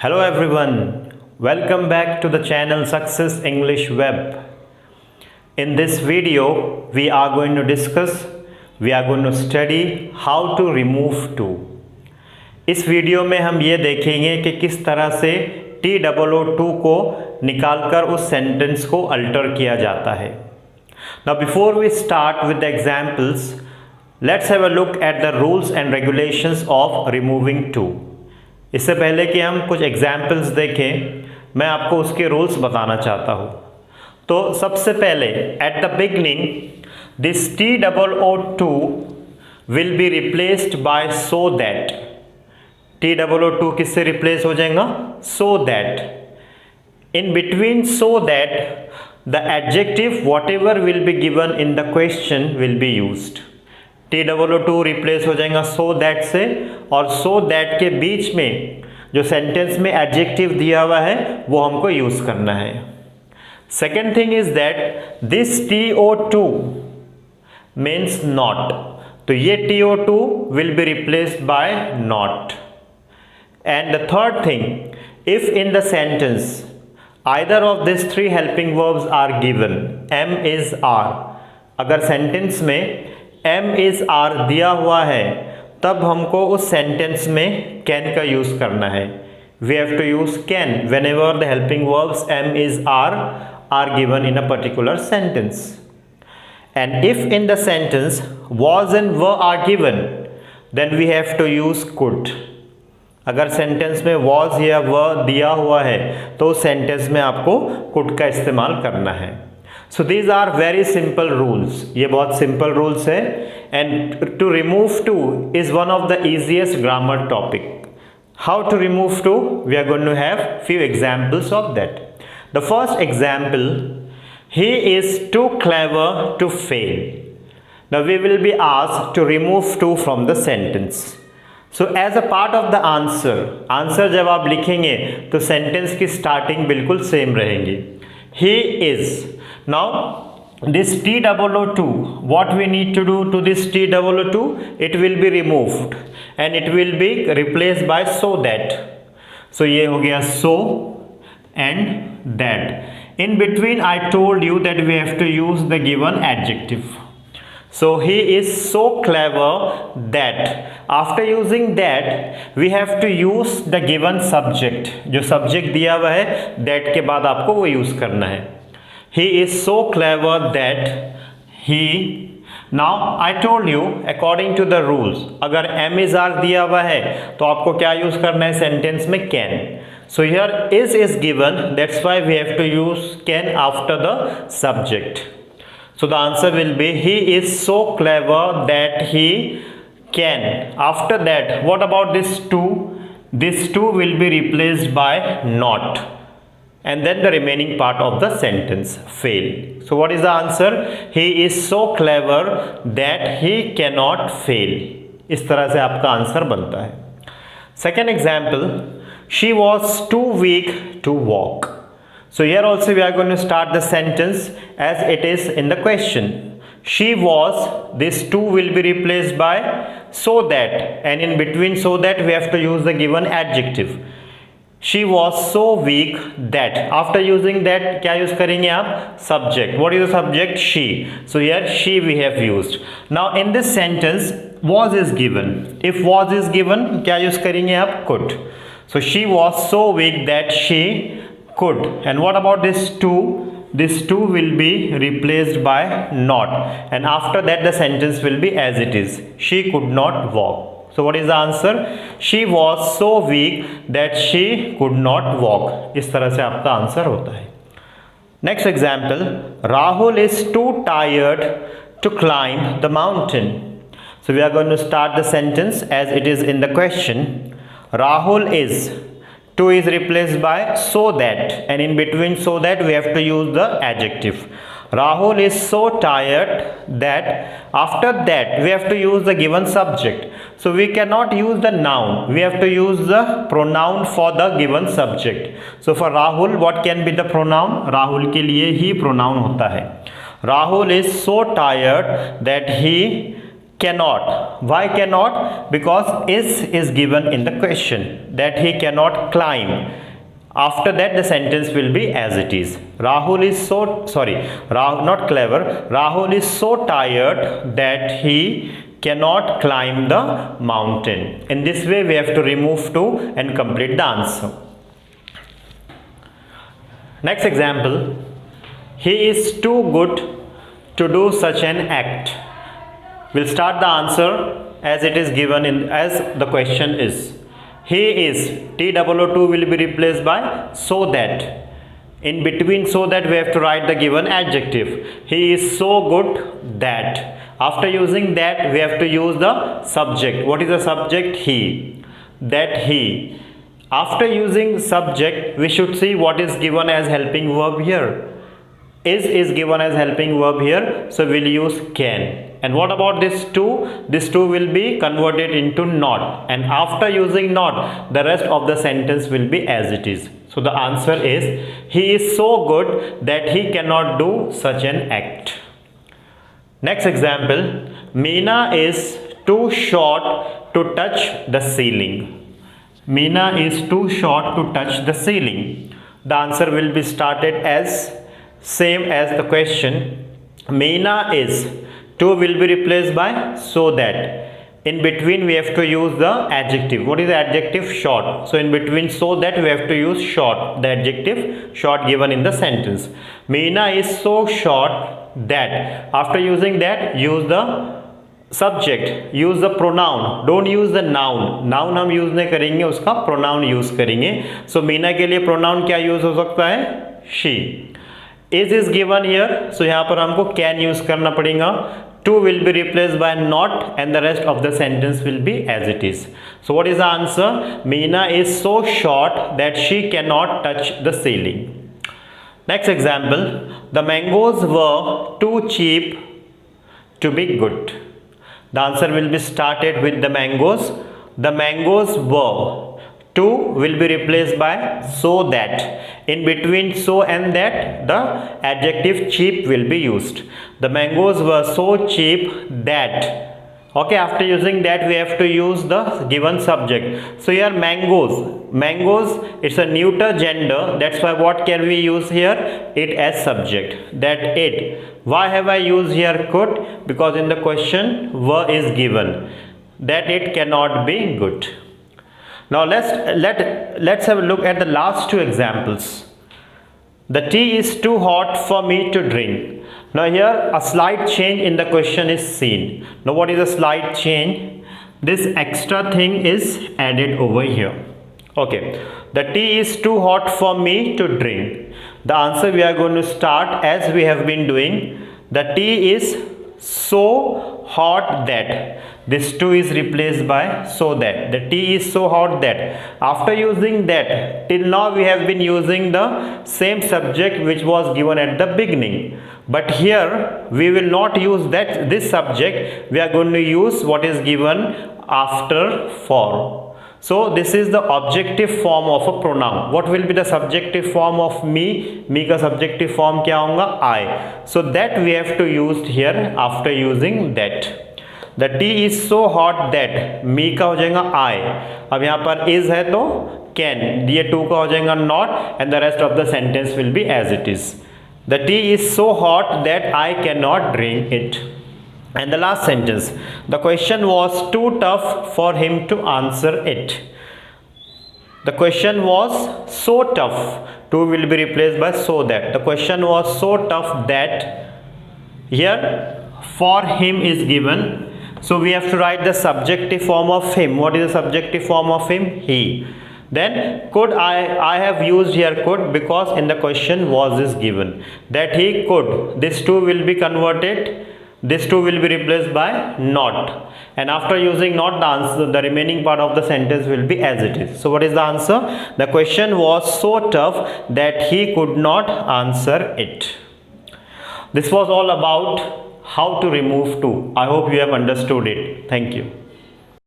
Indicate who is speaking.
Speaker 1: Hello everyone, welcome back to the channel Success English Web. In this video, we are going to study how to remove to. इस video में हम ये देखेंगे कि किस तरह से TOO को निकालकर उस सेंटेंस को अल्टर किया जाता है. Now before we start with the examples, let's have a look at the rules and regulations of removing to. इससे पहले कि हम कुछ एग्जाम्पल्स देखें, मैं आपको उसके रूल्स बताना चाहता हूँ. तो सबसे पहले at the beginning this TOO will be replaced bye so that. TOO किससे रिप्लेस हो जाएगा? So that. In between so that the adjective what ever will be given in the question will be used. TOO replace हो जाएगा so that से, और so that के बीच में जो सेंटेंस में एडजेक्टिव दिया हुआ है वो हमको यूज करना है. Second thing is that this TOO means not. तो ये TOO will be replaced by not. And the third thing, if in the sentence either of this three helping verbs are given, am is are. अगर sentence में am is are दिया हुआ है तब हमको उस सेंटेंस में कैन का यूज करना है. We have to use can whenever the helping verbs am is are given in a particular sentence. And if in the sentence was and were are given then we have to use could. अगर sentence में was या were दिया हुआ है तो उस sentence में आपको कुड का इस्तेमाल करना है. So these are very simple rules. ये बहुत simple rules है. And to remove to is one of the easiest grammar topic. How to remove to? We are going to have few examples of that. The first example, he is too clever to fail. Now we will be asked to remove to from the sentence. So as a part of the answer जब आप लिखेंगे तो sentence की starting बिल्कुल same रहेंगी. He is. Now this TOO, what we need to do to this TOO? It will be removed and it will be replaced by so that. So ये हो गया so and that. In between I told you that we have to use the given adjective. So he is so clever that. After using that we have to use the given subject. जो subject दिया हुआ है that के बाद आपको वो use करना है. He is so clever that he. Now I told you according to the rules, अगर am is are दिया हुआ है तो आपको क्या यूज करना है सेंटेंस में? can. So here is given, that's why we have to use can after the subject. So the answer will be he is so clever that he can. After that, what about this to? This to will be replaced by not. And then the remaining part of the sentence fail. So what is the answer? He is so clever that he cannot fail. इस तरह से आपका answer बनता है. Second example, she was too weak to walk. So here also we are going to start the sentence as it is in the question. She was, this to will be replaced by so that, and in between so that we have to use the given adjective. She was so weak that. After using that क्या use करेंगे आप? subject. What is the subject? she. So here she we have used. Now in this sentence was is given. If was is given क्या use करेंगे आप? could. So she was so weak that she could. And what about this to? This to will be replaced by not, and after that the sentence will be as it is. She could not walk. So what is the answer? She was so weak that she could not walk. इस तरह से आपका answer होता है. Next example, Rahul is too tired to climb the mountain. So we are going to start the sentence as it is in the question. Rahul is. To is replaced by so that, and in between so that we have to use the adjective. Rahul is so tired that. After that we have to use the given subject. So we cannot use the noun, we have to use the pronoun for the given subject. So for Rahul what can be the pronoun? Rahul के लिए ही pronoun होता है. Rahul is so tired that he cannot. Why cannot? Because is given in the question that he cannot climb. After that the sentence will be as it is. Rahul is so not clever. Rahul is so tired that he cannot climb the mountain. In this way we have to remove to and complete the answer. Next example, he is too good to do such an act. We'll start the answer as it is given in as the question is. He is, TOO2 will be replaced by so that. In between so that we have to write the given adjective. He is so good that. After using that we have to use the subject. What is the subject? He. That he. After using subject we should see what is given as helping verb here. Is given as helping verb here, so we'll use can. And what about this to? This to will be converted into not, and after using not the rest of the sentence will be as it is. So the answer is he is so good that he cannot do such an act. Next example, Meena is too short to touch the ceiling. Meena is too short to touch the ceiling. The answer will be started as same as the question. Meena is, to will be replaced by so that. In between we have to use the adjective. What is the adjective? Short. So in between so that we have to use short, the adjective short given in the sentence. Meena is so short that. After using that use the subject, use the pronoun, don't use the noun. Noun हम use नहीं करेंगे, उसका pronoun use करेंगे. So Meena के लिए pronoun क्या use हो सकता है? She. is given here, so यहाँ पर हमको can use करना पड़ेगा. To will be replaced by not and the rest of the sentence will be as it is. So what is the answer? Meena is so short that she cannot touch the ceiling. Next example, the mangoes were too cheap to be good. The answer will be started with the mangoes. The mangoes were. To will be replaced by so that. In between so and that the adjective cheap will be used. The mangoes were so cheap that. Okay, after using that we have to use the given subject. So here mangoes it's a neuter gender, that's why what can we use here? It as subject. That it. Why have I used here could? Because in the question were is given. That it cannot be good. Now let's have a look at the last two examples. The tea is too hot for me to drink. Now here a slight change in the question is seen. Now what is a slight change? This extra thing is added over here. Okay, the tea is too hot for me to drink. The answer we are going to start as we have been doing. The tea is so hot that. This to is replaced by so that. The tea is so hot that. After using that, till now we have been using the same subject which was given at the beginning. But here we will not use this subject. We are going to use what is given after for. So this is the objective form of a pronoun. What will be the subjective form of me? Me का subjective form क्या होगा? I. So that we have to use here after using that. The tea is so hot that. Me का हो जाएगा I. अब यहाँ पर is है तो can. ये to का हो जाएगा not and the rest of the sentence will be as it is. The tea is so hot that I cannot drink it. And the last sentence, the question was too tough for him to answer it. The question was so tough. To will be replaced by so that. The question was so tough that. Here for him is given. So we have to write the subjective form of him. What is the subjective form of him? He. Then could I have used here could because in the question was is given. That he could. This too will be converted. This too will be replaced by not, and after using not the answer, the remaining part of the sentence will be as it is. So what is the answer? The question was so tough that he could not answer it. This was all about how to remove to. I hope you have understood it. Thank you.